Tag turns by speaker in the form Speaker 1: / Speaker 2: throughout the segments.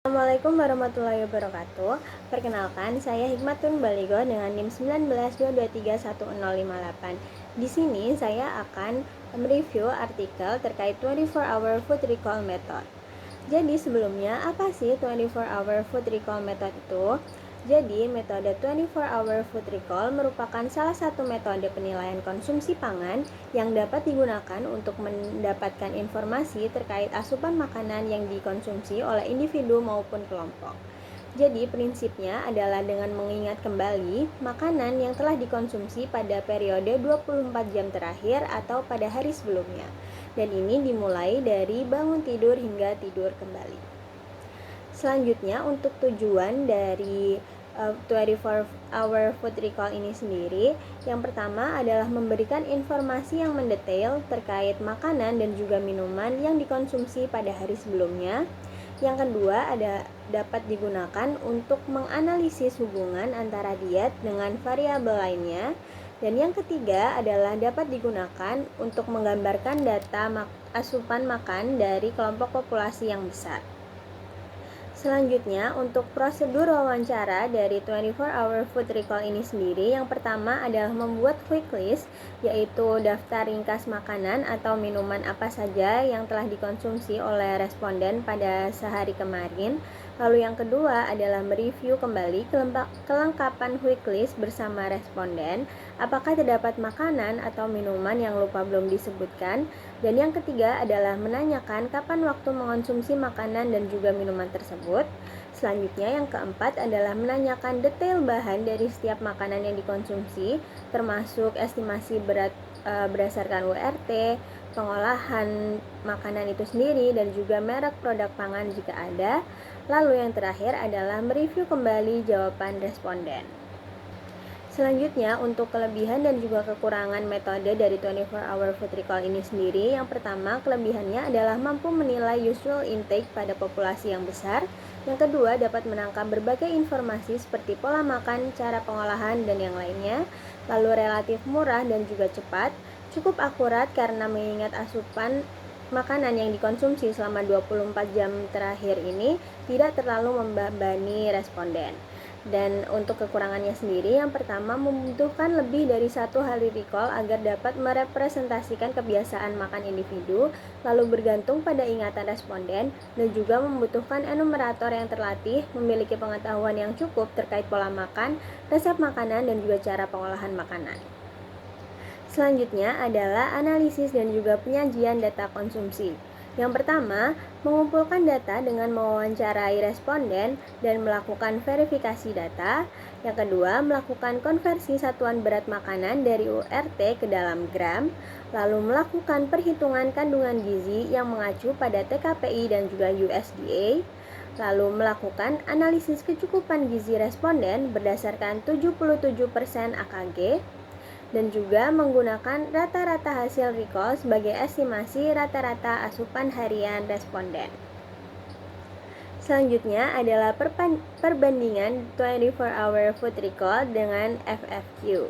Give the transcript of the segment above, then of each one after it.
Speaker 1: Assalamualaikum warahmatullahi wabarakatuh. Perkenalkan, saya Hikmatun Baligo dengan NIM 19.2231058. Di sini saya akan mereview artikel terkait 24 Hour Food Recall Method. Jadi sebelumnya, apa sih 24 Hour Food Recall Method itu? Jadi, metode 24 Hour Food Recall merupakan salah satu metode penilaian konsumsi pangan yang dapat digunakan untuk mendapatkan informasi terkait asupan makanan yang dikonsumsi oleh individu maupun kelompok. Jadi, prinsipnya adalah dengan mengingat kembali makanan yang telah dikonsumsi pada periode 24 jam terakhir atau pada hari sebelumnya. Dan ini dimulai dari bangun tidur hingga tidur kembali. Selanjutnya, untuk tujuan dari 24 Hour Food Recall ini sendiri, yang pertama adalah memberikan informasi yang mendetail terkait makanan dan juga minuman yang dikonsumsi pada hari sebelumnya. Yang kedua dapat digunakan untuk menganalisis hubungan antara diet dengan variabel lainnya. Dan yang ketiga adalah dapat digunakan untuk menggambarkan data asupan makan dari kelompok populasi yang besar. Selanjutnya, untuk prosedur wawancara dari 24 Hour Food Recall ini sendiri, yang pertama adalah membuat quick list, yaitu daftar ringkas makanan atau minuman apa saja yang telah dikonsumsi oleh responden pada sehari kemarin. Lalu yang kedua adalah mereview kembali kelengkapan quick list bersama responden, apakah terdapat makanan atau minuman yang lupa belum disebutkan. Dan yang ketiga adalah menanyakan kapan waktu mengonsumsi makanan dan juga minuman tersebut. Selanjutnya yang keempat adalah menanyakan detail bahan dari setiap makanan yang dikonsumsi, termasuk estimasi berat berdasarkan WRT, pengolahan makanan itu sendiri, dan juga merek produk pangan jika ada. Lalu yang terakhir adalah mereview kembali jawaban responden. Selanjutnya, untuk kelebihan dan juga kekurangan metode dari 24 Hour Food Recall ini sendiri, yang pertama, kelebihannya adalah mampu menilai usual intake pada populasi yang besar. Yang kedua, dapat menangkap berbagai informasi seperti pola makan, cara pengolahan, dan yang lainnya. Lalu relatif murah dan juga cepat, cukup akurat karena mengingat asupan makanan yang dikonsumsi selama 24 jam terakhir ini tidak terlalu membebani responden. Dan untuk kekurangannya sendiri, yang pertama membutuhkan lebih dari 1 hari recall agar dapat merepresentasikan kebiasaan makan individu, lalu bergantung pada ingatan responden, dan juga membutuhkan enumerator yang terlatih, memiliki pengetahuan yang cukup terkait pola makan, resep makanan, dan juga cara pengolahan makanan. Selanjutnya adalah analisis dan juga penyajian data konsumsi. Yang pertama, mengumpulkan data dengan mewawancarai responden dan melakukan verifikasi data. Yang kedua, melakukan konversi satuan berat makanan dari URT ke dalam gram, lalu melakukan perhitungan kandungan gizi yang mengacu pada TKPI dan juga USDA, lalu melakukan analisis kecukupan gizi responden berdasarkan 77% AKG, dan juga menggunakan rata-rata hasil recall sebagai estimasi rata-rata asupan harian responden. Selanjutnya adalah perbandingan 24 Hour Food Recall dengan FFQ.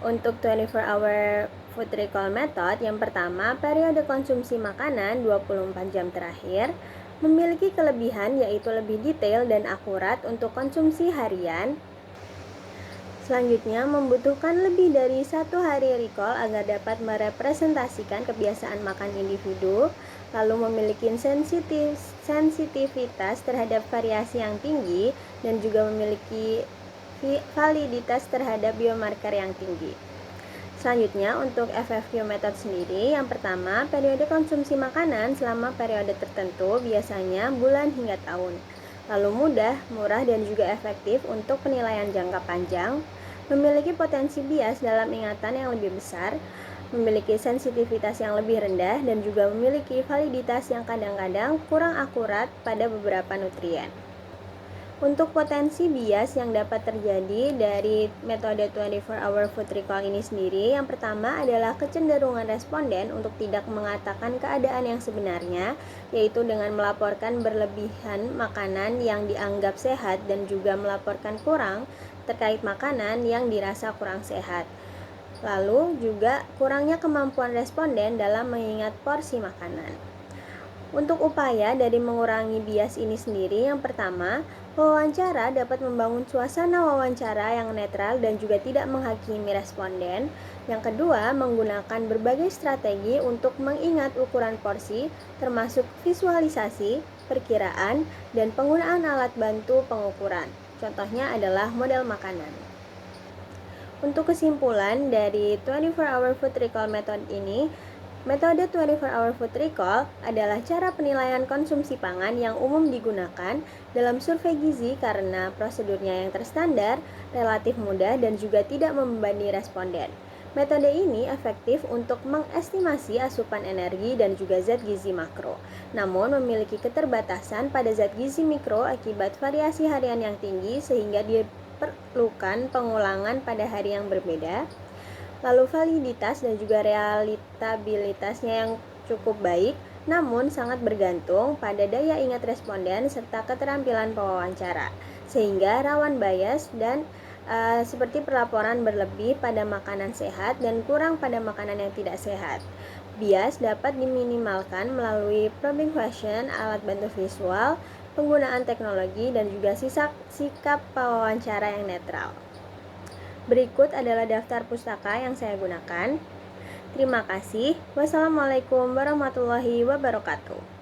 Speaker 1: Untuk 24 Hour Food Recall Method, yang pertama, periode konsumsi makanan 24 jam terakhir memiliki kelebihan yaitu lebih detail dan akurat untuk konsumsi harian. Selanjutnya, membutuhkan lebih dari 1 hari recall agar dapat merepresentasikan kebiasaan makan individu, lalu memiliki sensitivitas terhadap variasi yang tinggi, dan juga memiliki validitas terhadap biomarker yang tinggi. Selanjutnya, untuk FFQ method sendiri, yang pertama, periode konsumsi makanan selama periode tertentu, biasanya bulan hingga tahun. Lalu mudah, murah, dan juga efektif untuk penilaian jangka panjang, memiliki potensi bias dalam ingatan yang lebih besar, memiliki sensitivitas yang lebih rendah, dan juga memiliki validitas yang kadang-kadang kurang akurat pada beberapa nutrien. Untuk potensi bias yang dapat terjadi dari metode 24 Hour Food Recall ini sendiri, yang pertama adalah kecenderungan responden untuk tidak mengatakan keadaan yang sebenarnya, yaitu dengan melaporkan berlebihan makanan yang dianggap sehat dan juga melaporkan kurang terkait makanan yang dirasa kurang sehat. Lalu juga kurangnya kemampuan responden dalam mengingat porsi makanan. Untuk upaya dari mengurangi bias ini sendiri, yang pertama, wawancara dapat membangun suasana wawancara yang netral dan juga tidak menghakimi responden. Yang kedua, menggunakan berbagai strategi untuk mengingat ukuran porsi, termasuk visualisasi, perkiraan, dan penggunaan alat bantu pengukuran. Contohnya adalah model makanan. Untuk kesimpulan dari 24-hour food recall method ini, metode 24-hour food recall adalah cara penilaian konsumsi pangan yang umum digunakan dalam survei gizi karena prosedurnya yang terstandar, relatif mudah, dan juga tidak membebani responden. Metode ini efektif untuk mengestimasi asupan energi dan juga zat gizi makro, namun memiliki keterbatasan pada zat gizi mikro akibat variasi harian yang tinggi sehingga diperlukan pengulangan pada hari yang berbeda. Lalu validitas dan juga realitabilitasnya yang cukup baik, namun sangat bergantung pada daya ingat responden serta keterampilan pewawancara, sehingga rawan bias dan seperti pelaporan berlebih pada makanan sehat dan kurang pada makanan yang tidak sehat. Bias dapat diminimalkan melalui probing question, alat bantu visual, penggunaan teknologi, dan juga sikap pewawancara yang netral. Berikut adalah daftar pustaka yang saya gunakan. Terima kasih. Wassalamualaikum warahmatullahi wabarakatuh.